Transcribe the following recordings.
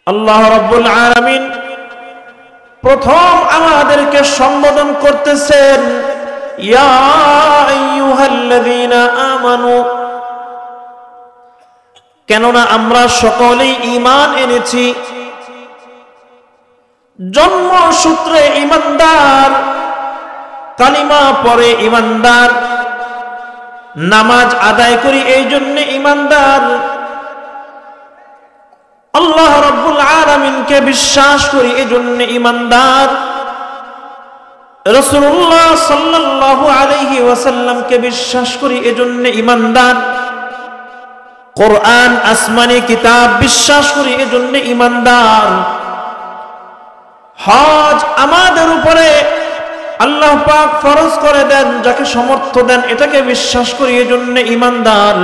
আল্লাহ রাব্বুল আলামিন প্রথম আমাদেরকে সম্বোধন করতেছেন, ইয়া আইয়ুহাল্লাযীনা আমানু। কেননা আমরা সকলেই ঈমান এনেছি, জন্মসূত্রে ঈমানদার, কালিমা পড়ে ঈমানদার, নামাজ আদায় করি এই জন্য ঈমানদার, আল্লাহ রাব্বুল আলামিনকে বিশ্বাস করি এজন্য ঈমানদার, রাসূলুল্লাহ সাল্লাল্লাহু আলাইহি ওয়াসাল্লামকে বিশ্বাস করি এজন্য ঈমানদার, কোরআন আসমানি কিতাব বিশ্বাস করি এজন্য ঈমানদার, হজ আমাদের উপরে আল্লাহ পাক ফরজ করে দেন, যাকে সামর্থ্য দেন এটাকে বিশ্বাস করি এজন্য ঈমানদার,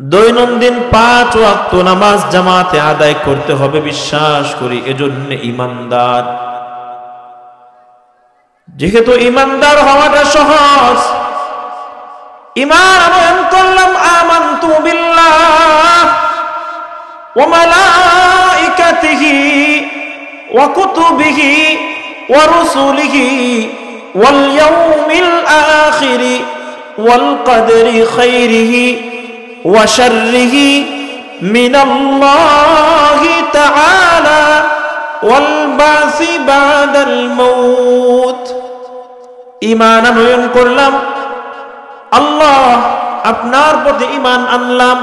দৈনন্দিন 5 ওয়াক্ত নামাজ জামাতে আদায় করতে হবে বিশ্বাস করি এজন্য ঈমানদার। যেহেতু ঈমানদার হওয়াটা সহজ, ঈমান আনয়ন করলাম, আমানতু বিল্লাহ ওয়া মালাইকাতিহি ওয়া কুতুবিহি ওয়া রুসুলিহি ওয়াল ইয়াউমিল আখিরি ওয়াল কদরি খাইরিহি ওয়া শাররিহি মিনাল্লাহি তাআলা ওয়াল বাসি বাদাল মাউত। ঈমান আনয়ন করলাম, আল্লাহ আপনার প্রতি ঈমান আনলাম,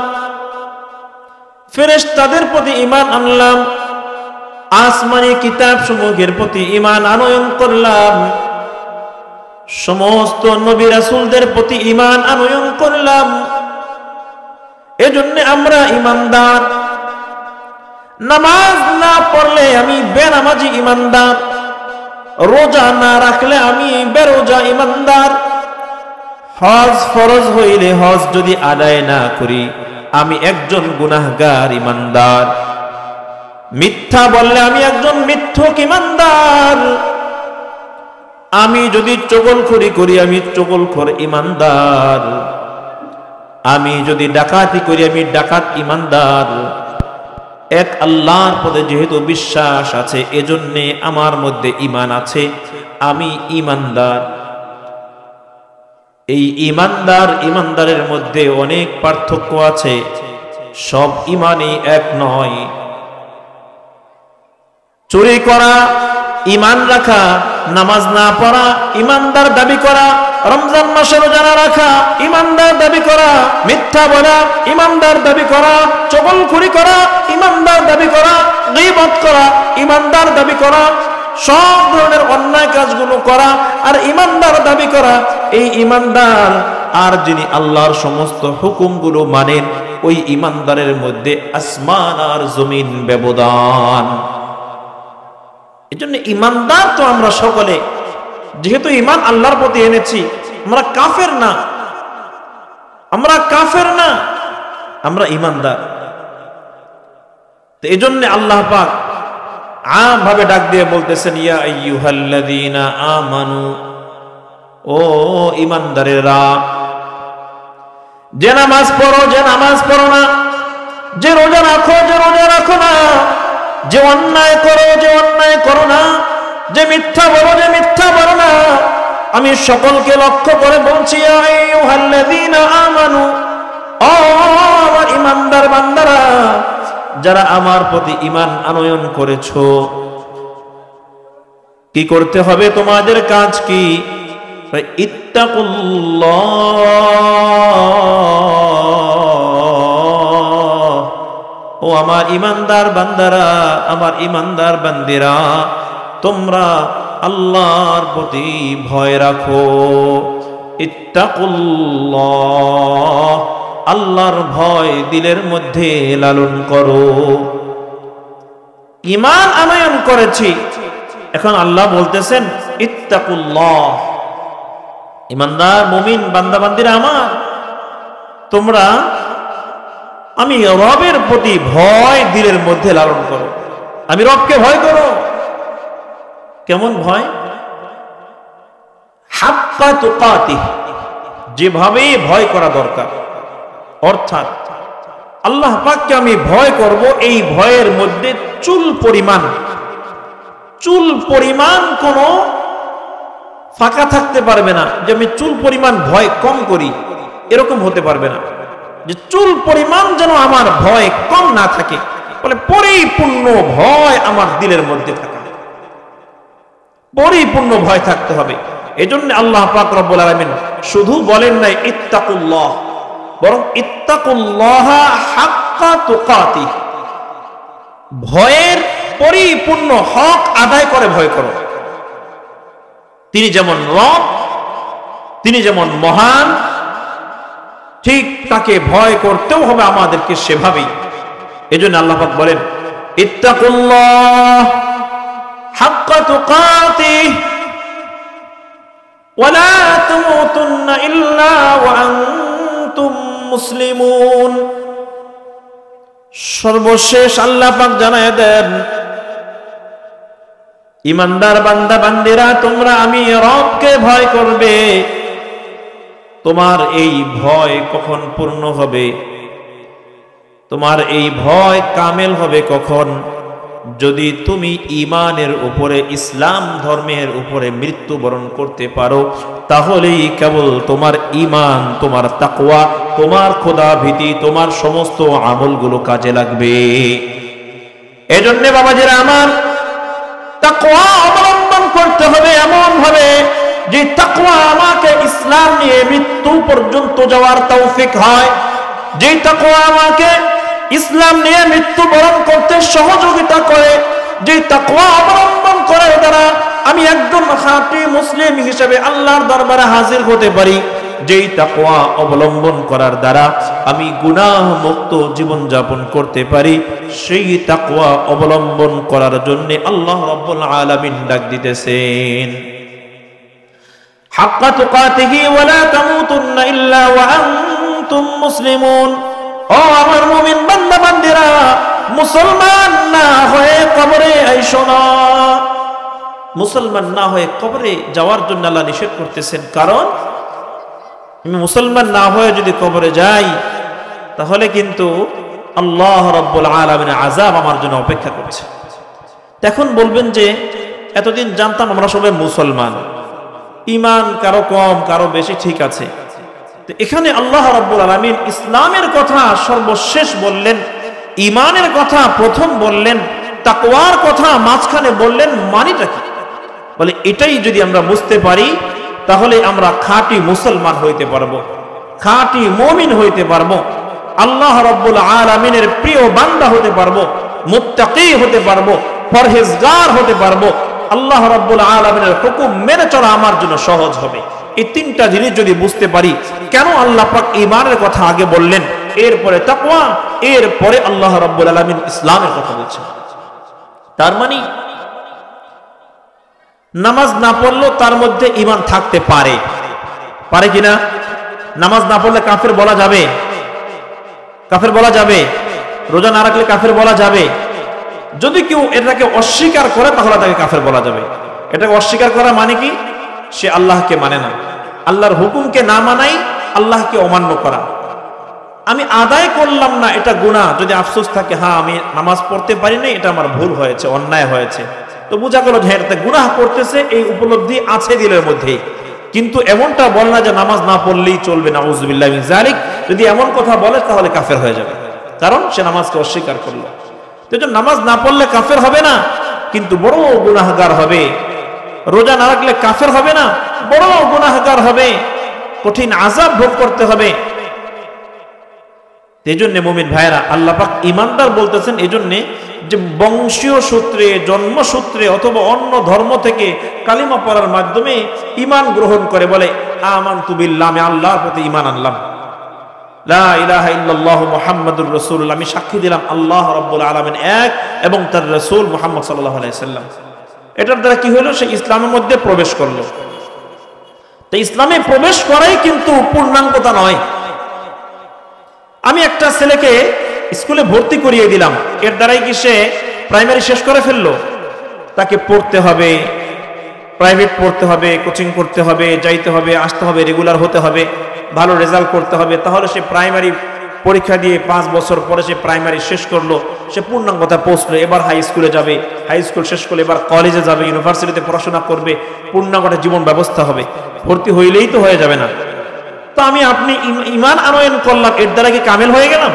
ফেরেশতাদের প্রতি ঈমান আনলাম, আসমানি কিতাব সমূহের প্রতি ঈমান আনয়ন করলাম, সমস্ত নবী রাসূলদের প্রতি ঈমান আনয়ন করলাম, এজন্য আমরা ঈমানদার। নামাজ না পড়লে আমি বেনামাজি ঈমানদার, রোজা না রাখলে আমি বেরোজা ঈমানদার, হজ ফরজ হইলে হজ যদি আদায় না করি আমি একজন গুনাহগার ঈমানদার, মিথ্যা বললে আমি একজন মিথ্যুক ঈমানদার, আমি যদি চগলখড়ি করি আমি চগলখোর ঈমানদার, আমি যদি ডাকাতি করি আমি ডাকাত ঈমানদার। এক আল্লাহর প্রতি যেহেতু বিশ্বাস আছে এজন্যে আমার মধ্যে ঈমান আছে, আমি ঈমানদার। এই ঈমানদার ঈমানদারের মধ্যে অনেক পার্থক্য আছে, সব ঈমানই এক নয়। চুরি করা ঈমান রাখা, নামাজ না পড়া ঈমানদার দাবি করা, রমজান মাসে রোজা না রাখা ঈমানদার দাবি করা, মিথ্যা বলা ঈমানদার দাবি করা, চগলখড়ি করা ঈমানদার দাবি করা, গীবত করা ঈমানদার দাবি করা, সব ধরনের অন্যায় কাজগুলো করা আর ঈমানদার দাবি করা, এই ঈমানদার। আর যিনি আল্লাহর সমস্ত হুকুমগুলো মানেন ওই ঈমানদারের মধ্যে আসমান আর জমিন ব্যবধান। এজন্য ঈমানদার তো আমরা সকলে, যেহেতু ঈমান আল্লাহর প্রতি এনেছি, আমরা কাফের না, আমরা কাফের না, আমরা ঈমানদার। তো এজন্য আল্লাহ পাক আম ভাবে ডাক দিয়ে বলতেছেন, ইয়া আইয়ুহাল্লাযীনা আমানু, ও ঈমানদারেরা, যে নামাজ পড়ো যে নামাজ পড়ো না, যে রোজা রাখো যে রোজা রাখো না, যে অন্যায় করো যে অন্যায় করো না, যে মিথ্যা বলো যে মিথ্যা বলো না, আমি সকলকে লক্ষ্য করে বলছি, ইয়া আইয়ুহাল্লাযীনা আমানু, ও আমার ঈমানদার বান্দারা, যারা আমার প্রতি ঈমান আনয়ন করেছো, কি করতে হবে তোমাদের কাজ কি? ইত্তাকুল্লাহ, ও আমার ঈমানদার বান্দারা, আমার ঈমানদার বান্দিরা, তোমরা আল্লাহর প্রতি ভয় রাখো। ইত্তাকুল্লাহ, আল্লাহর ভয় দিলের মধ্যে লালন করো। ঈমান আনয়ন করেছি, এখন আল্লাহ বলতেছেন ইত্তাকুল্লাহ, ঈমানদার মুমিন বান্দা বান্দিরা আমার, তোমরা আমি রবের প্রতি ভয় দিলের মধ্যে লালন করো। আমি রবকে ভয় করো। কেমন ভয়? হাক্কা তুকাতিহ, যেভাবে ভয় করা দরকার। অর্থাৎ আল্লাহ পাককে আমি ভয় করব, এই ভয়ের মধ্যে চুল পরিমাণ কোনো ফাঁকা থাকতে পারবে না, যে আমি চুল পরিমাণ ভয় কম করি, এরকম হতে পারবে না। যে চুল পরিমাণ যেন আমার ভয় কম না থাকে, বলে পরিপূর্ণ ভয় আমার দিলের মধ্যে থাকা, পরিপূর্ণ ভয় থাকতে হবে। এজন্য আল্লাহ পাক রব্বুল আলামিন শুধু বলেন নাই ইত্তাকুল্লাহ, বরং ইত্তাকুল্লাহ হাক্কা তুকাতি, ভয়ের পরিপূর্ণ হক আদায় করে ভয় করো। তিনি যেমন রব, তিনি যেমন মহান, ঠিক তাকে ভয় করতেও হবে আমাদেরকে সেভাবেই। এজন্য আল্লাহ পাক বলেন ইত্তাকুল্লাহ হাক্কা তুকাতিহি ওয়ালা তামুতুন্না ইল্লা ওয়া আনতুম মুসলিমুন। সর্বশেষ আল্লাহ পাক জানায় দেন, ইমানদার বান্দা বান্দিরা, তোমরা আমি রবকে ভয় করবে। তোমার এই ভয় কখন পূর্ণ হবে, তোমার এই ভয় কামেল হবে কখন? যদি তুমি ঈমানের উপরে, ইসলাম ধর্মের উপরে মৃত্যুবরণ করতে পারো, তাহলেই কেবল তোমার ঈমান, তোমার তাকওয়া, তোমার খোদা ভীতি, তোমার সমস্ত আমলগুলো কাজে লাগবে। এজন্য বাবাজিরা আমার, তাকওয়া অবলম্বন করতে হবে এমন ভাবে যে তাকওয়া আমাকে ইসলাম নিয়ে মৃত্যু পর্যন্ত যাওয়ার তৌফিক হয়, যে তাকওয়া আমাকে ইসলাম নিয়ে মৃত্যুবরণ করতে সহযোগিতা করে, যে তাকওয়া অবলম্বন করে দ্বারা আমি একজন খাঁটি মুসলিম হিসেবে আল্লাহর দরবারে হাজির হতে পারি, যেই তাকওয়া অবলম্বন করার দ্বারা আমি গুনাহ মুক্ত জীবন যাপন করতে পারি, সেই তাকওয়া অবলম্বন করার জন্য আল্লাহ রাব্বুল আলামিন ডাক দিতেছেন হাক্কা তুকাতিহি ওয়ালা তামুতুন্না ইল্লা ওয়া আনতুম মুসলিমুন। ও আমার মুমিন বান্দা বান্দিরা, মুসলমান না হয়ে কবরে আইসো না। মুসলমান না হয়ে কবরে যাওয়ার জন্য আল্লাহ নিষেধ করতেছেন, কারণ আমি মুসলমান না হয়ে যদি কবরে যাই, তাহলে কিন্তু আল্লাহ রাব্বুল আলামিনের আযাব আমার জন্য অপেক্ষা করছে। এখন বলবেন যে এতদিন জানতাম আমরা সবাই মুসলমান, ঈমান কারো কম কারো বেশি, ঠিক আছে। তো এখানে আল্লাহ রাব্বুল আলামিন ইসলামের কথা সর্বশেষ বললেন, ঈমানের কথা প্রথম বললেন, তাকওয়ার কথা মাঝখানে বললেন, মানিটা কি? বলে এটাই যদি আমরা বুঝতে পারি, তাহলে আমরা খাঁটি মুসলমান হইতে পারবো, খাঁটি মুমিন হইতে পারবো, আল্লাহ রাব্বুল আলামিনের প্রিয় বান্দা হতে পারবো, মুত্তাকি হতে পারবো, পরহেজগার হতে পারবো। আল্লাহ রাব্বুল আলামিনের হুকুম মেনে চলা আমার জন্য সহজ হবে। এই তিনটা জিনিস যদি বুঝতে পারি, কেন আল্লাহ পাক ঈমানের কথা আগে বললেন, এরপরে তাকওয়া, এরপরে আল্লাহ রাব্বুল আলামিন ইসলামের কথা বলছেন। তার মানে নামাজ না পড়লেও তার মধ্যে ঈমান থাকতে পারে, পারে কিনা? নামাজ না পড়লে কাফের বলা যাবে? কাফের বলা যাবে? রোজা না রাখলে কাফের বলা যাবে? যদি কেউ এটাকে অস্বীকার করে, তাহলে তাকে কাফের বলা যাবে। এটাকে অস্বীকার করা মানে কি? সে আল্লাহকে মানে না, আল্লাহর হুকুমকে না মানাই, আল্লাহকে অমান্য করা। আমি আদায় করলাম না, এটা গুনাহ। যদি আফসোস থাকে, হ্যাঁ আমি নামাজ পড়তে পারি না, এটা আমার ভুল হয়েছে, অন্যায় হয়েছে, তো বোঝা গেল যে এটা গুনাহ করতেছে, এই উপলব্ধি আছে দিলের মধ্যে। কিন্তু এমনটা বলে না যে নামাজ না পড়লেই চলবে, নাউযুবিল্লাহি মিন যালিক। যদি এমন কথা বলে তাহলে কাফের হয়ে যাবে, কারণ সে নামাজকে অস্বীকার করলো। তো নামাজ না পড়লে কাফের হবে না, কিন্তু বড় গুনাহগার হবে। রোজা না রাখলে কাফের হবে না, বড় গুনাহগার হবে, কঠিন আযাব ভোগ করতে হবে। এজন্য মুমিন ভাইরা, আল্লাহ পাক ঈমানদার বলতেছেন এজন্য যে বংশীয় সূত্রে, জন্মসূত্রে অথবা অন্য ধর্ম থেকে কালিমা পড়ার মাধ্যমে ঈমান গ্রহণ করে, বলে আমানতু বিল্লাহ, আমি আল্লাহর প্রতি ঈমান আনলাম, লা ইলাহা ইল্লাল্লাহু মুহাম্মাদুর রাসূলুল্লাহ, আমি সাক্ষী দিলাম আল্লাহ রাব্বুল আলামিন এক এবং তার রাসূল মুহাম্মদ সাল্লাল্লাহু আলাইহি সাল্লাম। এটার দ্বারা কি হলো? সে ইসলামের মধ্যে প্রবেশ করলো। তো ইসলামে প্রবেশ করাই কিন্তু পূর্ণাঙ্গতা নয়। আমি একটা ছেলেকে স্কুলে ভর্তি করিয়ে দিলাম, এর দ্বারাই কি সে প্রাইমারি শেষ করে ফেললো? তাকে পড়তে হবে, প্রাইভেট পড়তে হবে, কোচিং করতে হবে, যাইতে হবে, আসতে হবে, রেগুলার হতে হবে, ভালো রেজাল্ট করতে হবে, তাহলে সে প্রাইমারি পরীক্ষা দিয়ে 5 বছর পরে সে প্রাইমারি শেষ করলো, সে পূর্ণাঙ্গতা পৌঁছলো, এবার হাই স্কুলে যাবে, হাই স্কুল শেষ করলে এবার কলেজে যাবে, ইউনিভার্সিটিতে পড়াশোনা করবে, পূর্ণাঙ্গতা জীবন ব্যবস্থা হবে। ভর্তি হইলেই তো হয়ে যাবে না। তো আমি আপনি ঈমান আনয়ন করলাম, এর দ্বারা কি কামেল হয়ে গেলাম?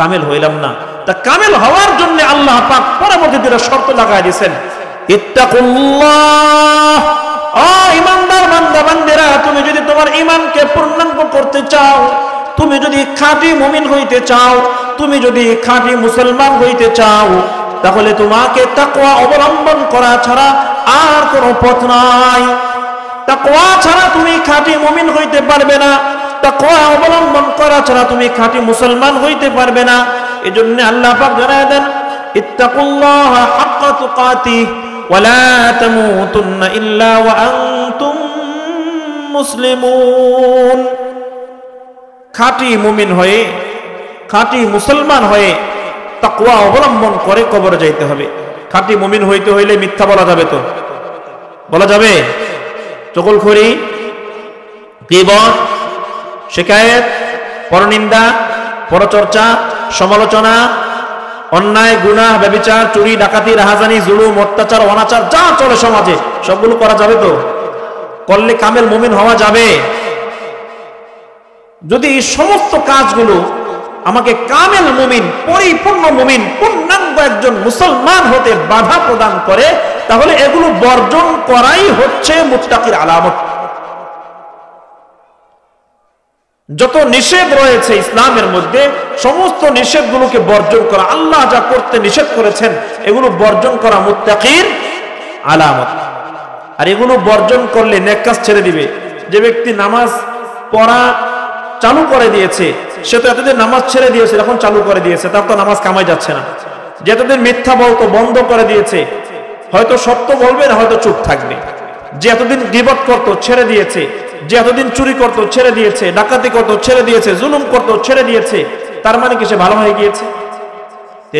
কামেল হইলাম না। তা কামেল হওয়ার জন্য আল্লাহ পাক পরবর্তীতে শর্ত লাগাই দিয়েছেন, ইত্তাকুল্লাহ। ও ঈমানদার বান্দা বান্দিরা, তুমি যদি তোমার ঈমানকে পূর্ণাঙ্গ করতে চাও, তুমি যদি খাঁটি মুমিন হইতে চাও, তুমি যদি খাঁটি মুসলমান হইতে চাও, তাহলে তোমাকে তাকওয়া অবলম্বন করা ছাড়া আর কোনো পথ নাই। তাকওয়া ছাড়া তুমি খাঁটি মুমিন হইতে পারবে না, তাকওয়া অবলম্বন করা ছাড়া তুমি খাঁটি মুসলমান হইতে পারবে না। এজন্য আল্লাহ পাক জানায় দেন, ইত্তাকুল্লাহ হাক্কা তুকাতিহ ওয়া লা তামুতুন্না ইল্লা ওয়া আনতুম মুসলিমুন। খাঁটি মুমিন হয়ে, খাঁটি মুসলমান হয়ে তাকওয়া অবলম্বন করে কবরে যাইতে হবে। খাঁটি মুমিন হইতে হইলে মিথ্যা বলা যাবে তো? বলা যাবে? চগলখড়ি, গীবত, শিকায়েত, পরনিন্দা, পরচর্চা, সমালোচনা, অন্যায়, গুনাহ, ব্যভিচার, চুরি, ডাকাতি, রাহাজানি, জুলুম, অত্যাচার, অনাচার যা চলে সমাজে সবগুলো করা যাবে তো? করলে কামেল মুমিন হওয়া যাবে? যদি এই সমস্ত কাজগুলো আমাকে কামেল মুমিন, পরিপূর্ণ মুমিন, পূর্ণাঙ্গ একজন মুসলমান হতে বাধা প্রদান করে, তাহলে এগুলো বর্জন করাই হচ্ছে মুত্তাকির আলামত। যত নিষেধ রয়েছে ইসলামের মধ্যে, সমস্ত নিষেধগুলোকে বর্জন করা, আল্লাহ যা করতে নিষেধ করেছেন এগুলো বর্জন করা মুত্তাকির আলামত। আর এগুলো বর্জন করলে নেক কাজ ছেড়ে দিবে। যে ব্যক্তি নামাজ পড়া চালু করে দিয়েছে, সে তো এতদিন নামাজ ছেড়ে দিয়েছে, এখন চালু করে দিয়েছে, তার তো নামাজ কামাই যাচ্ছে না। যে এতদিন মিথ্যা বলতো বন্ধ করে দিয়েছে, হয়তো সত্য বলবে না, হয়তো চুপ থাকবে। যে এতদিন গীবত করতো ছেড়ে দিয়েছে, যে এতদিন চুরি করতো ছেড়ে দিয়েছে, ডাকাতি করতো ছেড়ে দিয়েছে, জুলুম করতো ছেড়ে দিয়েছে, তার মানে কি সে ভালো হয়ে গিয়েছে?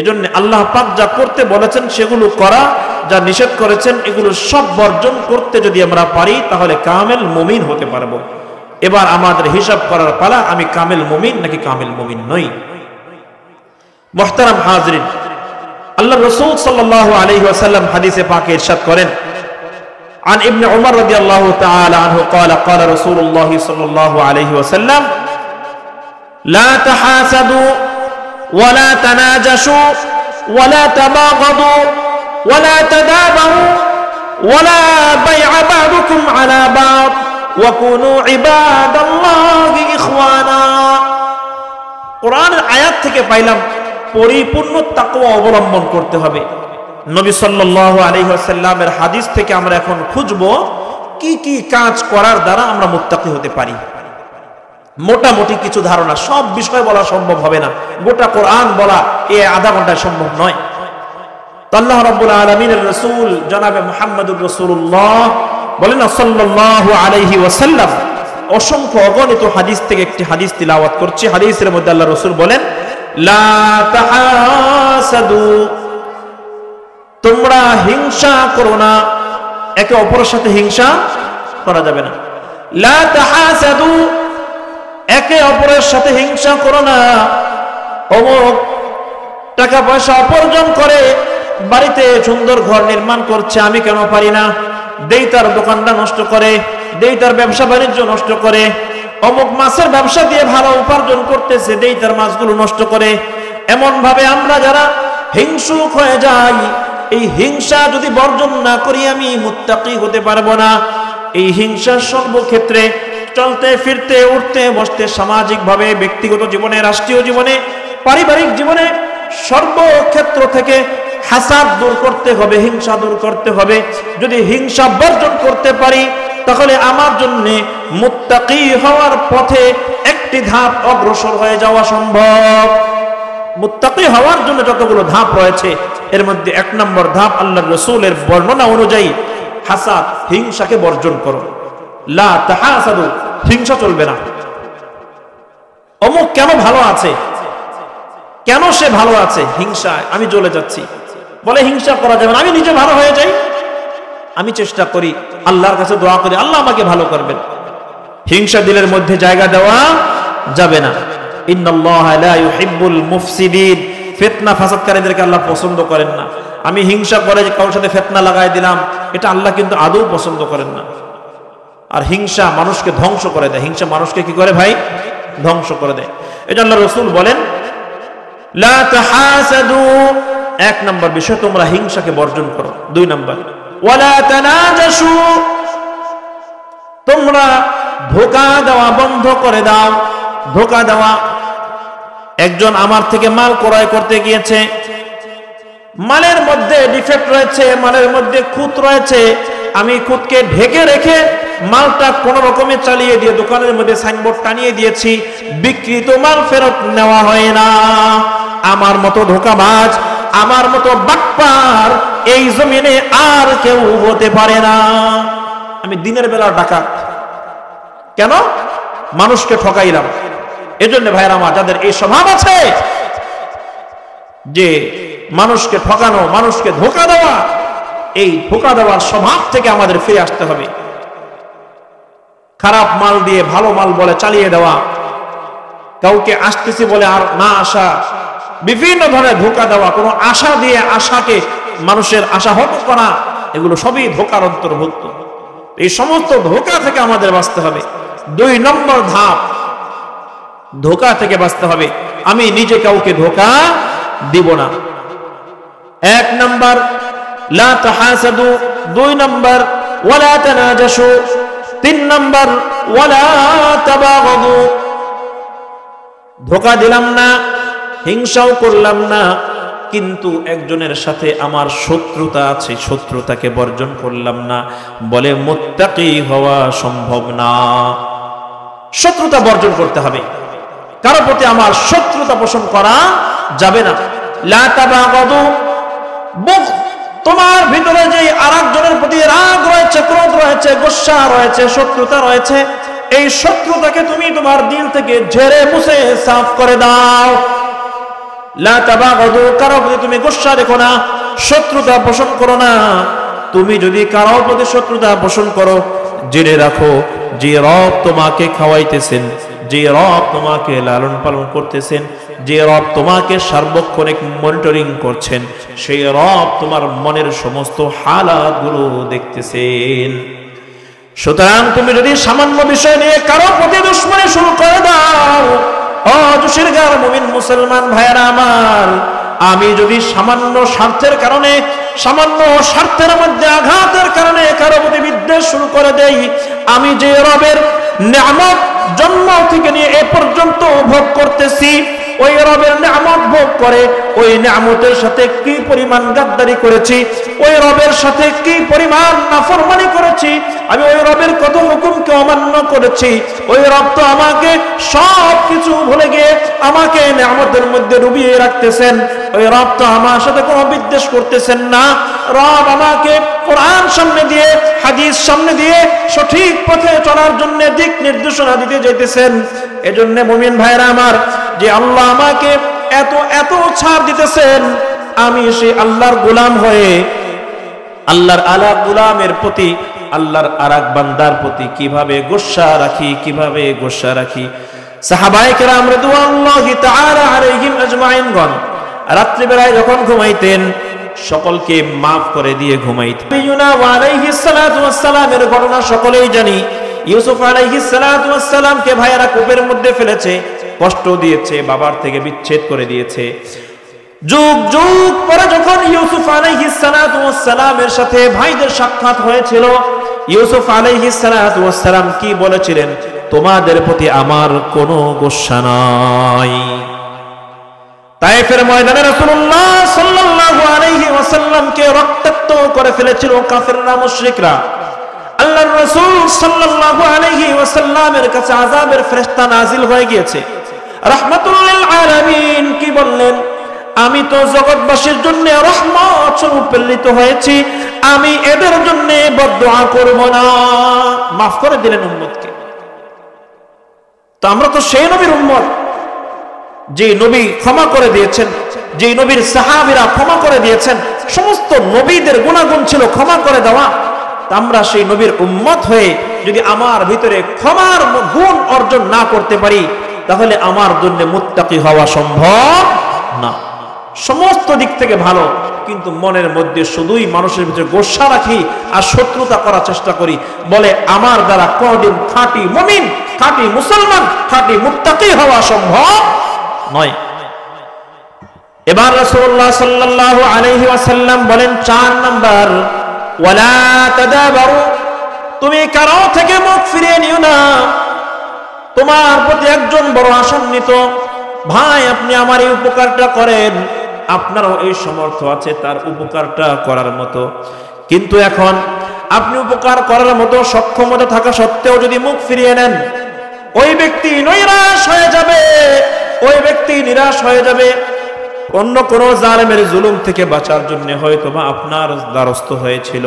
এজন্য আল্লাহ পাক যা করতে বলেছেন সেগুলো করা, যা নিষেধ করেছেন এগুলো সব বর্জন করতে যদি আমরা পারি, তাহলে কামেল মুমিন হতে পারবো। এবার আমাদের হিসাব করার পালা, আমি কামেল মুমিন নাকি কামেল মুমিন নই। মুহতারাম হাজরিন, আল্লাহ রাসূল সাল্লাল্লাহু আলাইহি ওয়াসাল্লাম হাদিসে পাকে ইরশাদ করেন, عن ابن عمر رضي الله تعالى عنه قال قال رسول الله صلى الله عليه وسلم لا تحاسدوا ولا تناجشوا ولا تباغضوا ولا تدابروا ولا بيع بعضكم على بعض وكونوا عباد الله إخوانا। কোরআনের আয়াত থেকে পাইলাম পরিপূর্ণ তাকওয়া অবলম্বন করতে হবে। নবী সাল্লাল্লাহু আলাইহি ওয়াসাল্লামের হাদিস থেকে আমরা এখন খুঁজবো কি কি কাজ করার দ্বারা আমরা মুত্তাকি হতে পারি। মোটামুটি কিছু ধারণা, সব বিষয় বলা সম্ভব হবে না, গোটা কোরআন বলা এই আধা ঘন্টায় সম্ভব নয়। তো আল্লাহ রাব্বুল আলামিনের রাসূল জনাবে মুহাম্মদুর রাসূলুল্লাহ বলেন সাল্লাল্লাহু আলাইহি ওয়াসাল্লাম, অসংখ্য অগণিত হাদিস থেকে একটি হাদিস তিলাওয়াত করছি। হাদিসের মধ্যে আল্লাহ রাসূল বলেন, লা তাহাসাদু, তোমরা হিংসা করো না। একে অপরের সাথে হিংসা করা যাবে না। লা তাহাসাদু, একে অপরের সাথে হিংসা করো না। অমুক টাকা পয়সা উপার্জন করে বাড়িতে সুন্দর ঘর নির্মাণ করছে, আমি কেন পারি না? দেই তার দোকানটা নষ্ট করে, দেই তার ব্যবসা বাণিজ্য নষ্ট করে। অমুক মাছের ব্যবসা দিয়ে ভালো উপার্জন করতেছে, দেই তার মাছগুলো নষ্ট করে। এমন ভাবে আমরা যারা হিংসুক হয়ে যাই, এই হিংসা যদি বর্জন না করি আমি মুত্তাকি হতে পারবো না। এই হিংসা সর্বক্ষেত্রে, চলতে ফিরতে, উঠতে বসতে, সামাজিক ভাবে, ব্যক্তিগত জীবনে, রাষ্ট্রীয় জীবনে, পারিবারিক জীবনে, সর্বক্ষেত্র থেকে হাসাদ দূর করতে হবে, হিংসা দূর করতে হবে। যদি হিংসা বর্জন করতে পারি, তাহলে আমার জন্য মুত্তাকি হওয়ার পথে একটি ধাপ অগ্রসর হয়ে যাওয়া সম্ভব। মুত্তাকি হওয়ার জন্য যতগুলো ধাপ রয়েছে, এর মধ্যে 1 নম্বর ধাপ আল্লাহর রাসূলের বর্ণনা অনুযায়ী হাসাদ, হিংসাকে বর্জন করো। লা তাহাসাদু, হিংসা চলবে না। অমুক কেন ভালো আছে, কেন সে ভালো আছে, হিংসায় আমি জ্বলে যাচ্ছি, বলে হিংসা করা যাবে না। আমি নিজে ভালো হয়ে যাই, আমি চেষ্টা করি, আল্লাহর কাছে দোয়া করি আল্লাহ আমাকে ভালো করবেন। হিংসা দিলের মধ্যে জায়গা দেওয়া যাবে না। ইন্নাল্লাহা লা ইউহিব্বুল মুফসিদিন, ফিতনা ফাসাদকারীদেরকে আল্লাহ পছন্দ করেন না। আমি হিংসা করে কারোর সাথে ফিতনা লাগাই দিলাম, এটা আল্লাহ কিন্তু আদৌ পছন্দ করেন না। আর হিংসা মানুষকে ধ্বংস করে দেয়। হিংসা মানুষকে কি করে ভাই? ধ্বংস করে দেয়। এটা আল্লাহ রাসূল বলেন লা তাহাসাদু, এক নম্বর বিষয় তোমরা হিংসাকে বর্জন করো। দুই নম্বর ওয়ালা তানাজাসু, তোমরা ধোঁকা দেওয়া বন্ধ করে দাও। ধোঁকা দেওয়া, একজন আমার থেকে মাল ক্রয় করতে গিয়েছে, মালের মধ্যে ডিফেক্ট রয়েছে, মালের মধ্যে খুঁত রয়েছে, আমি খুঁতকে ঢেকে রেখে মালটা কোন রকমে চালিয়ে দিয়ে দোকানের মধ্যে সাইনবোর্ড টানিয়ে দিয়েছি, বিক্রিত মাল ফেরত নেওয়া হয় না। আমার মতো ধোঁকাবাজ, আমার মতো বাটপার এই জমিনে আর কেউ হতে পারে না। আমি দিনের বেলা ডাকাত, কেন? মানুষকে ঠকাইলাম। এজন্য ভাইরা আমার, যাদের এই স্বভাব আছে যে মানুষকে ঠকানো, মানুষকে ধোঁকা দেওয়া, এই ধোঁকা দেওয়ার স্বভাব থেকে আমাদের ফিরে আসতে হবে। খারাপ মাল দিয়ে ভালো মাল বলে চালিয়ে দেওয়া, কাউকে আসতেছি বলে আর না আসা, বিভিন্ন ধরনের ধোঁকা দেওয়া, কোনো আশা দিয়ে আশাকে মানুষের আশা হত করা, এগুলো সবই ধোঁকার অন্তর্ভুক্ত। এই সমস্ত ধোঁকা থেকে আমাদের বাঁচতে হবে। দুই নম্বর ধাপ, ধোঁকা থেকে বাঁচতে হবে। আমি নিজে কাউকে ধোঁকা দিব না। এক নম্বর লা তাহাসাদু, দুই নম্বর ওয়ালা তানাজাসু, তিন নম্বর ওয়ালা তাবাগাদু। ধোঁকা দিলাম না, হিংসাও করলাম না, কিন্তু একজনের সাথে আমার শত্রুতা আছে, শত্রুতাকে বর্জন করলাম না, বলে মুত্তাকি হওয়া সম্ভব না। শত্রুতা বর্জন করতে হবে, কারো প্রতি আমার শত্রুতা পোষণ করা যাবে না। লা তাবাগাদু, বুগদ, তোমার ভিতরে যে আরেকজনের প্রতি রাগ রয়েছে, ক্রোধ রয়েছে, গোসা রয়েছে, শত্রুতা রয়েছে, এই শত্রুতাকে তুমি তোমার দিল থেকে ঝেড়ে মুছে সাফ করে দাও। লা তাবাগাদু, কারো প্রতি তুমি গোসা রেখো না, শত্রুতা পোষণ করো না। তুমি যদি কারো প্রতি শত্রুতা পোষণ করো, জেনে রাখো যে রব তোমাকে খাওয়াইতেছেন, যে রব তোমাকে লালন পালন করতেছেন, যে রব তোমাকে সার্বক্ষণিক মনিটরিং করছেন, সেই রব তোমার মনের সমস্ত হালাতগুলো দেখতেছেন। সুতরাং তুমি যদি সামান্য বিষয় নিয়ে কারো প্রতি দুশমনি শুরু করে দাও, ও জুশিরগার মুমিন মুসলমান ভাইয়েরা আমার, আমি যদি সামান্য স্বার্থের কারণে, সামান্য স্বার্থের মধ্যে আঘাতের কারণে কারো প্রতি বিদ্বেষ শুরু করে দেই, আমি যে রবের নিয়ামত জন্ম থেকে নিয়ে এ পর্যন্ত ভোগ করতেছি, ওই রবের নিয়ামত ভোগ করে ওই নিয়ামতের সাথে কি পরিমাণ গাদ্দারি করেছি, ওই রবের সাথে কি পরিমাণ নাফরমানি করেছি, আমি ওই রবের কত হুকুমকে অমান্য করেছি। ওই রব তো আমাকে সব কিছু ভুলে গিয়ে আমাকে নিয়ামতের মধ্যে ডুবিয়ে রাখতেছেন। ওই রব তো আমার সাথে কোনো বিদ্বেষ করতেছেন না। রব আমাকে কোরআন সামনে দিয়ে, হাদিস সামনে দিয়ে সঠিক পথে চলার জন্য দিক নির্দেশনা দিতে যাইতেছেন। এজন্য মুমিন ভাইরা আমার, যে আল্লাহ আমাকে এত এত ছাড় দিতেছেন, আমি সেই আল্লাহর গোলাম হয়ে আল্লাহর আলা গোলামের প্রতি, আল্লাহর আরেক বান্দার প্রতি কিভাবে গোসা রাখি, কিভাবে গোসা রাখি। সাহাবায়ে কেরাম রাদিয়াল্লাহু তাআলা আলাইহিম আজমাইনগণ রাত্রি বেলায় যখন ঘুমাইতেন, সকলকে মাফ করে দিয়ে ঘুমাইতেন। নবীনা আলাইহিস সালাতু ওয়াস সালামের ঘটনা সকলেই জানি। ইউসুফ আলাইহিস সালাতু ওয়াস সালামকে ভাইয়েরা কূপের মধ্যে ফেলেছে, কষ্ট দিয়েছে, বাবার থেকে বিচ্ছেদ করে দিয়েছে। যুগ যুগ পরে যখন ইউসুফ আলাইহিস সালাতু ওয়াস সালামের সাথে ভাইদের সাক্ষাৎ হয়েছিল, ইউসুফ আলাইহিস সালাতু ওয়াস সালাম কি বলেছিলেন? তোমাদের প্রতি আমার কোনো গোসা নাই। তায়েফের ময়দানে রাসূলুল্লাহ সাল্লাল্লাহু আলাইহি ওয়াসাল্লামকে রক্তাক্ত করে ফেলেছিল কাফেররা, মুশরিকরা। আল্লাহর রাসূল সাল্লাল্লাহু আলাইহি ওয়াসাল্লামের কাছে আযাবের ফেরেশতা নাজিল হয়ে গিয়েছে। রাহমাতুল লিল আলামিন কি বললেন? আমি তো জগৎবাসীর জন্য রহমত স্বরূপ প্রেরিত হয়েছি, আমি এদের জন্য বদদুআ করব না। মাফ করে দিলেন উম্মতকে। তো আমরা তো সেই নবীর উম্মত, যে নবী ক্ষমা করে দিয়েছেন, যে নবীর সাহাবীরা ক্ষমা করে দিয়েছেন। সমস্ত নবীদের গুনাহগুণ ছিল ক্ষমা করে দেওয়া। আমরা সেই নবীর উম্মত হয়ে যদি আমার ভিতরে ক্ষমার গুণ অর্জন না করতে পারি, তাহলে আমার জন্য মুত্তাকি হওয়া সম্ভব না। সমস্ত দিক থেকে ভালো, কিন্তু মনের মধ্যে শুধুই মানুষের ভিতরে গোসা রাখি আর শত্রুতা করার চেষ্টা করি, বলে আমার দ্বারা কোনদিন খাঁটি মুমিন, খাঁটি মুসলমান, খাঁটি মুত্তাকি হওয়া সম্ভব নয়। এবার রাসূলুল্লাহ সাল্লাল্লাহু আলাইহি ওয়াসাল্লাম বলেন 4 নাম্বার, ওয়ালা তাদাবারু, তুমি কারো থেকে মুখ ফিরিয়ে নিও না। তোমার প্রতি একজন বড় আশান্বিত, ভাই আপনি আমার এই উপকারটা করেন, আপনারও এই সামর্থ্য আছে তার উপকারটা করার মতো, কিন্তু এখন আপনি উপকার করার মতো সক্ষমতা থাকা সত্ত্বেও যদি মুখ ফিরিয়ে নেন, ওই ব্যক্তি নিরাশ হয়ে যাবে, ওই ব্যক্তি নিরাশ হয়ে যাবে। অন্য কোন জালেমের জুলুম থেকে বাঁচার জন্য হয়তো বা আপনার দ্বারস্থ হয়েছিল,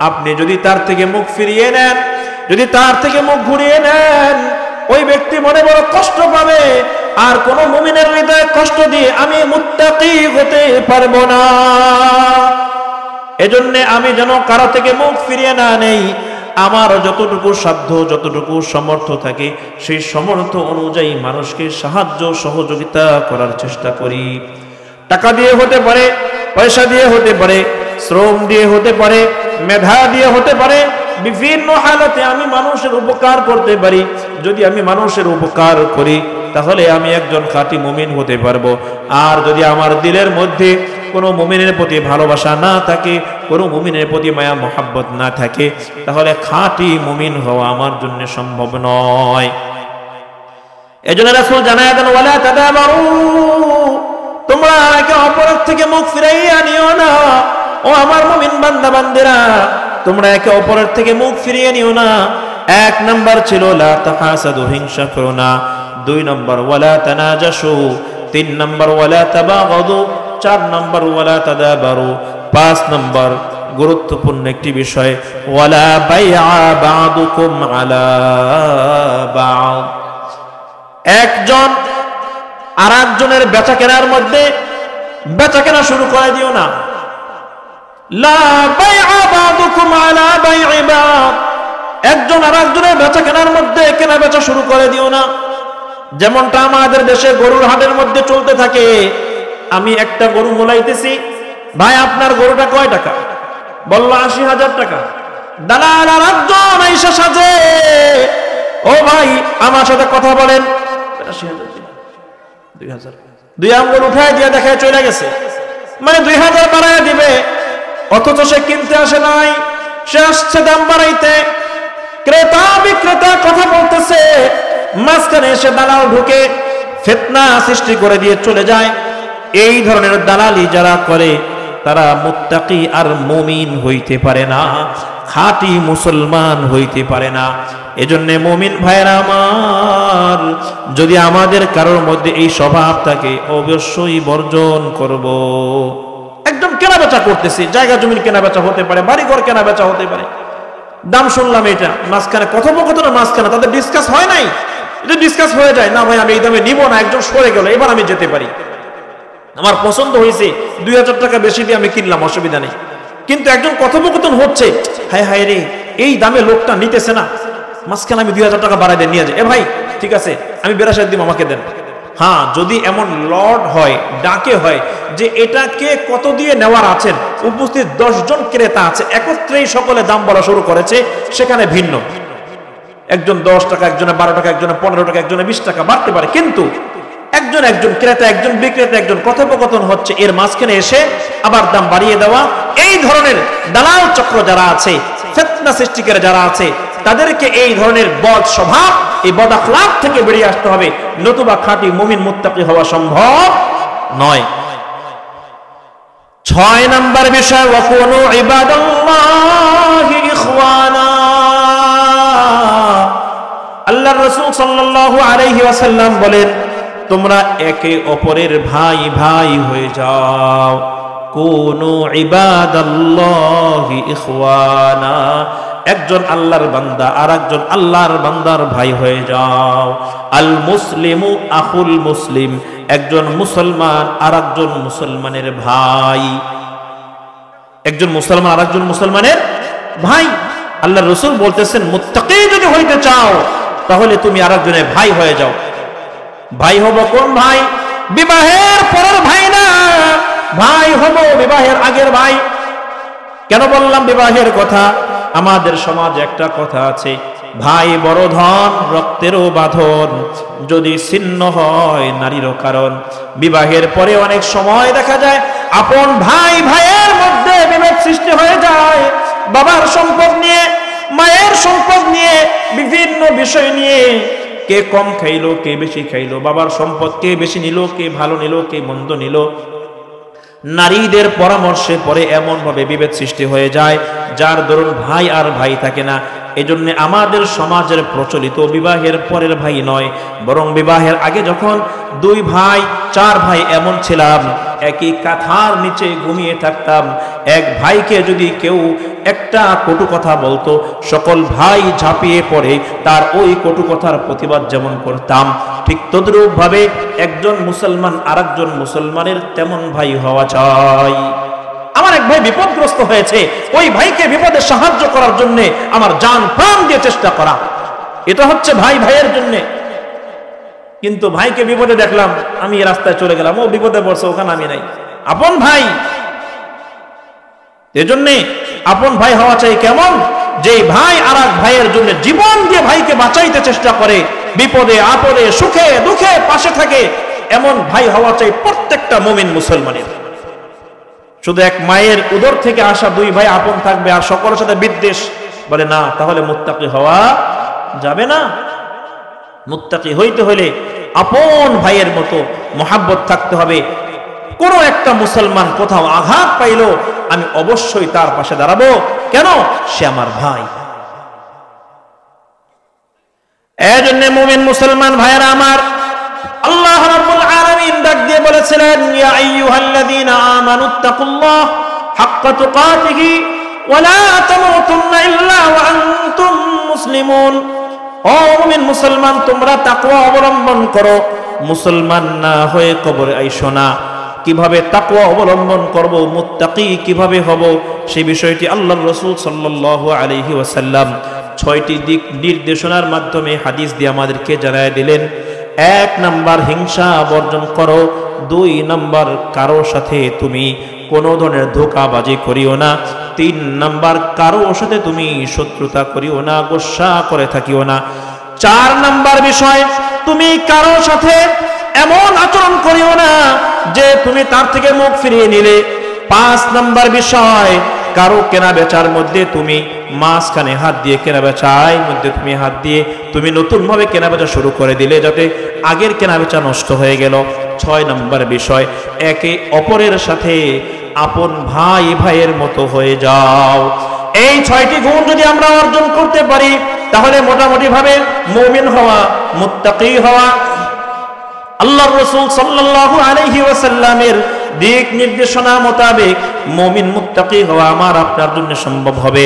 আপনি যদি তার থেকে মুখ ফিরিয়ে নেন, যদি তার থেকে মুখ ঘুরিয়ে নেন, ওই ব্যক্তি মনে বড় কষ্ট পাবে। আর কোন মুমিনের হৃদয়ে কষ্ট দিয়ে আমি মুত্তাকি হতে পারবো না। এজন্য আমি যেন কারো থেকে মুখ ফিরিয়ে না নেই, আমার যতটুকু সাধ্য, যতটুকু সামর্থ্য থাকে, সেই সামর্থ্য অনুযায়ী মানুষকে সাহায্য সহযোগিতা করার চেষ্টা করি। টাকা দিয়ে হতে পারে, পয়সা দিয়ে হতে পারে, শ্রম দিয়ে হতে পারে, মেধা দিয়ে হতে পারে, বিভিন্ন হালতে আমি মানুষের উপকার করতে পারি। যদি আমি মানুষের উপকার করি, তাহলে আমি একজন খাঁটি মুমিন হতে পারবো। আর যদি আমার দিলের মধ্যে কোনো মুমিনের প্রতি ভালোবাসা না থাকে, কোনো মুমিনের প্রতি মায়া মোহাব্বত না থাকে, তাহলে খাঁটি মুমিন হওয়া আমার জন্য সম্ভব নয়। এজন্য রাসূল জানায় দেন, ওয়ালা তাদাবারু, তোমরা একে অপরের থেকে মুখ ফিরাইয়া নিও না। ও আমার মুমিন বান্দা বান্দিরা, তোমরা একে অপরের থেকে মুখ ফিরিয়ে নিও না। 1 নাম্বার ছিল লা তাহাসাদু, হিংসা করো না। 2 নাম্বার ওয়ালা তানাজাসু। 3 নাম্বার ওয়ালা তাবাগাদু। 4 নাম্বার ওয়ালা তাদাবারু। 5 নাম্বার গুরুত্বপূর্ণ একটি বিষয়, ওয়ালা বাইআ বা'দুকুম আলা বা'দ, একজন আর একজনের বেচা কেনার মধ্যে বেচা কেনা শুরু করে দিও না। লা বাইআ বা'দুকুম আলা বাই'i বা'দ, একজন আর একজনের বেচা কেনার মধ্যে কেনা বেচা শুরু করে দিও না। যেমনটা আমাদের দেশে গরুর হাটের মধ্যে চলতে থাকে, আমি একটা গরু মোলাইতেছি, ভাই আপনার গরুটা কয় টাকা? বলল ৮০,০০০ টাকা। দালাল আর একজন আইসা সাজে, ও ভাই আমার সাথে কথা বলেন, ২০০০, 2 আঙ্গুল উঠায় দিয়ে দেখায় চলে গেছে, মানে ২০০০ বাড়ায় দিবে। অথচ সে কিনতে আসে নাই, সে আসছে দাম বাড়াইতে। ক্রেতা বিক্রেতা কথা বলতেছে, মাঝখানে এসে দালাল ঢুকে ফিতনা সৃষ্টি করে দিয়ে চলে যায়। এই ধরনের দালালি যারা করে, তারা মুত্তাকি আর মুমিন হইতে পারে না, খাঁটি মুসলমান হইতে পারে না। এজন্য মুমিন ভাইরা আমার, যদি আমাদের কারোর মধ্যে এই স্বভাব থাকে, অবশ্যই বর্জন করব। একদম কেনা বেচা করতেছি, জায়গা জমিন কেনা বেচা হতে পারে, বাড়িঘর কেনা বেচা হতে পারে, দাম শুনলাম এটা, মাঝখানে কথোপকথনের মাঝখানে তাদের ডিসকাস হয় নাই, এটা ডিসকাস হয়ে যায়, না ভাই আমি এই দামে নিব না, একজন সরে গেল, এবার আমি যেতে পারি, আমার পছন্দ হয়েছে, ২০০০ টাকা বেশি দিয়ে আমি কিনলাম, অসুবিধা নেই। কিন্তু একজন কথোপকথন হচ্ছে, হায় হায় রে এই দামে লোকটা নিতেছে না, মাঝখানে আমি ২০০০ টাকা বাড়াই দেন, নিয়ে যায়, এ ভাই ঠিক আছে আমি ৮২ দিব, আমাকে দেন। হ্যাঁ, যদি এমন লর্ড হয়, ডাকে হয় যে এটা কে কত দিয়ে নেওয়ার আছেন, উপস্থিত ১০ জন ক্রেতা আছে, একত্রেই সকলে দাম বলা শুরু করেছে, সেখানে ভিন্ন, একজন ১০ টাকা, একজনে ১২ টাকা, একজনে ১৫ টাকা, একজনে ২০ টাকা বাড়তে পারে, কিন্তু একজন ক্রেতা, একজন বিক্রেতা, একজন কথোপকথন হচ্ছে, এর মাঝখানে এসে আবার দাম বাড়িয়ে দেওয়া। এই ধরনের দালাল চক্র যারা আছে, ফিতনা সৃষ্টিকারী যারা আছে, তাদেরকে এই ধরনের বদ স্বভাব, এই বদ আখলাক থেকে বেরিয়ে আসতে হবে, নতুবা খাঁটি মুমিন মুত্তাকি হওয়া সম্ভব নয়। ৬ নাম্বার বিষয়, ওয়াকুনু ইবাদাল্লাহি ইখওয়ানা। আল্লাহর রাসূল সাল্লাল্লাহু আলাইহি ওয়াসাল্লাম বলেন, তোমরা একে অপরের ভাই ভাই হয়ে যাও। কুনু ইবাদাল্লাহি ইখওয়ানা, একজন আল্লাহর বান্দা আর একজন আল্লাহর বান্দার ভাই হয়ে যাও। আল মুসলিমু আখুল মুসলিম, একজন মুসলমান আর একজন মুসলমানের ভাই, একজন মুসলমান আর একজন মুসলমানের ভাই। আল্লাহ রাসূল বলতেছেন মুত্তাকি যদি হইতে চাও তাহলে তুমি আরেকজনের ভাই হয়ে যাও। ভাই হব কোন ভাই? বিবাহের পরের ভাই না, ভাই হব বিবাহের আগের ভাই। কেন বললাম বিবাহের কথা? আমাদের সমাজে একটা কথা আছে, ভাই বড় ধন রক্তেরও বাঁধন, যদি ছিন্ন হয় নারীরও কারণ। বিবাহের পরে অনেক সময় দেখা যায় আপন ভাই ভাইয়ের মধ্যে বিভেদ সৃষ্টি হয়ে যায়। বাবার সম্পদ নিয়ে, মায়ের সম্পদ নিয়ে, বিভিন্ন বিষয় নিয়ে কে কম খাইলো, কে বেশি খাইলো, বাবার সম্পদ কে বেশি নিল, কে ভালো নিল, কে মন্দ নিল। নারীদের পরামর্শে পরে এমন ভাবে বিভেদ সৃষ্টি হয়ে যায় যার দরুন ভাই আর ভাই থাকে না। এজন্য আমাদের সমাজের প্রচলিত বিবাহের পরের ভাই নয়, বরং বিবাহের আগে যখন 2 ভাই 4 ভাই এমন ছিলাম, একই কাঁথার নিচে ঘুমিয়ে থাকতাম, এক ভাইকে যদি কেউ একটা কটু কথা বলতো সকল ভাই ঝাঁপিয়ে পড়ে তার ওই কটু কথার প্রতিবাদ যেমন করতাম, ঠিক তদ্রূপ ভাবে একজন মুসলমান আরেকজন মুসলমানের তেমন ভাই হওয়া চাই। আমার এক ভাই বিপদগ্রস্ত হয়েছে, ওই ভাইকে বিপদে সাহায্য করার জন্য আমার জান প্রাণ দিয়ে চেষ্টা করা, এটা হচ্ছে ভাই ভাইয়ের জন্য। কিন্তু ভাইকে বিপদে দেখলাম, আমি রাস্তায় চলে গেলাম, ও বিপদে পড়ছে, ওখানে আমি নাই। আপন ভাই, এজন্য আপন ভাই হওয়া চাই কেমন? যে ভাই আর এক ভাইয়ের জন্য জীবন দিয়ে ভাইকে বাঁচাইতে চেষ্টা করে, বিপদে আপদে সুখে দুঃখে পাশে থাকে, এমন ভাই হওয়া চাই প্রত্যেকটা মুমিন মুসলমানের। শুধু এক মায়ের উদর থেকে আসা 2 ভাই আপন থাকবে আর সকলের সাথে বিদ্বেষ, বলে না, তাহলে মুত্তাকি হওয়া যাবে না। মুত্তাকি হইতে হলে আপন ভাইয়ের মতো মহাব্বত থাকতে হবে। কোন একটা মুসলমান কোথাও আঘাত পাইলো আমি অবশ্যই তার পাশে দাঁড়াবো, কেন? সে আমার ভাই। এজন্য মুমিন মুসলমান ভাইয়েরা আমার, আল্লাহ রাব্বুল আলামিন ডাক দিয়ে বলেছিলেন, ইয়া আইয়ুহাল্লাযীনা আমানুত্তাকুল্লাহ হাক্কা তুকাতিহি ওয়া লা তামুতুন্না ইল্লা ওয়া আনতুম মুসলিমুন। ও মুমিন মুসলমান, তোমরা তাকওয়া অবলম্বন করো, মুসলমান না হয়ে কবরে আইসো না। কিভাবে তাকওয়া অবলম্বন করব, মুত্তাকি কিভাবে হব, সেই বিষয়টি আল্লাহর রাসূল সাল্লাল্লাহু আলাইহি ওয়াসাল্লাম 6টি দিক নির্দেশনার মাধ্যমে হাদিস দিয়ে আমাদেরকে জানায় দিলেন। 1 নাম্বার, হিংসা বর্জন করো। 2 নাম্বার, কারো সাথে তুমি কোনো ধরনের ধোঁকাবাজি করিও না। 3 নাম্বার, কারো সাথে তুমি শত্রুতা করিও না, গোসা করে থাকিও না। 4 নাম্বার বিষয়, তুমি কারো সাথে এমন আচরণ করিও না যে তুমি তার থেকে মুখ ফিরিয়ে নিলে। 5 নাম্বার বিষয়, কারো কেনা বেচার মধ্যে তুমি মাঝখানে হাত দিয়ে, কেনা বেচার মধ্যে তুমি হাত দিয়ে তুমি নতুন ভাবে কেনা বেচা শুরু করে দিলে, যাতে আগের কেনা বেচা নষ্ট হয়ে গেল। 6 নাম্বার বিষয়, একে অপরের সাথে আপন ভাই ভাইয়ের মতো হয়ে যাও। এই 6টি গুণ যদি আমরা অর্জন করতে পারি তাহলে মোটামুটি ভাবে মুমিন হওয়া, মুত্তাকি হওয়া, আল্লাহর রাসূল সাল্লাল্লাহু আলাইহি ওয়াসাল্লামের দিক নির্দেশনা মোতাবেক মুমিন মুত্তাকি হওয়া আমার আপনার জন্য সম্ভব হবে।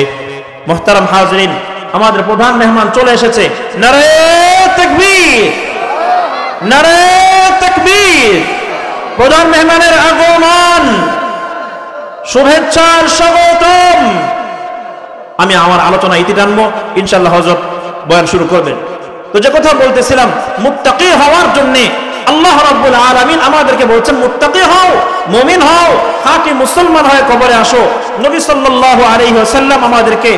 মুহতারাম হাজরিন, আমাদের প্রধান মেহমান চলে এসেছে। নারে তাকবীর, নারে তাকবীর। প্রধান মেহমানের আগমন, শুভেচ্ছার স্বাগতম। আমি আমার আলোচনা ইতি টানবো, ইনশাআল্লাহ হযরত বয়ান শুরু করবেন। তো যে কথা বলতেছিলাম, মুত্তাকি হওয়ার জন্য আল্লাহ রাব্বুল আলামিন আমাদেরকে বলছেন মুত্তাকি হও, মুমিন হও, খাঁটি মুসলমান হয়ে কবরে আসো। নবী সাল্লাল্লাহু আলাইহি ওয়াসাল্লাম আমাদেরকে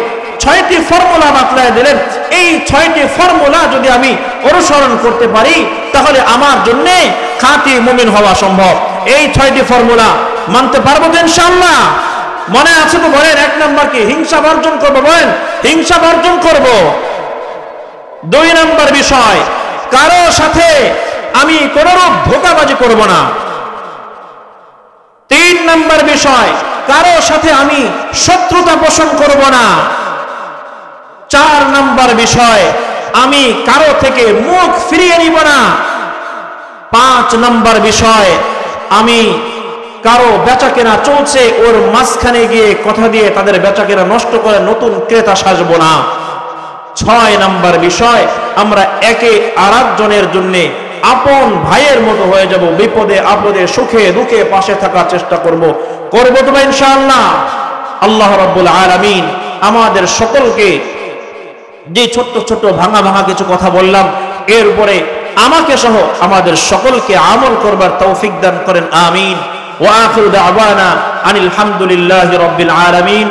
6টি ফর্মুলা বাতলায় দিলেন। এই 6টি ফর্মুলা যদি আমি অনুসরণ করতে পারি তাহলে আমার জন্য খাঁটি মুমিন হওয়া সম্ভব। এই 6টি ফর্মুলা মানতে পারবো তো ইনশাআল্লাহ? মনে আছে তো? বলেন। 1 নাম্বার কি? হিংসা বর্জন করবো। বলেন, হিংসা বর্জন করব। 2 নাম্বার বিষয়, কারো সাথে আমি কোনরূপ ধোঁকাবাজি করব না। 3 নাম্বার বিষয়, কারো সাথে আমি শত্রুতা পোষণ করব না। 4 নাম্বার বিষয়, আমি কারো থেকে মুখ ফিরিয়ে নিব না। 5 নাম্বার বিষয়, আমি কারো বেচাকেনা চলছে ওর মাঝখানে গিয়ে কথা দিয়ে তাদের বেচাকেনা নষ্ট করে নতুন ক্রেতা সাজবো না। 6 নাম্বার বিষয়, আমরা একে আরেকজনের জন্য আপন ভাইয়ের মতো হয়ে যাব, বিপদে আপদে সুখে দুঃখে পাশে থাকার চেষ্টা করব তো ইনশাআল্লাহ? আল্লাহ রাব্বুল আলামিন আমাদের সকলকে যে ছোট্ট ছোট্ট ভাঙা ভাঙা কিছু কথা বললাম এর উপরে আমাকে সহ আমাদের সকলকে আমল করবার তৌফিক দান করেন, আমিন। ওয়া আখিরু দাওয়ানা আনিল হামদুলিল্লাহি রাব্বিল আলামিন।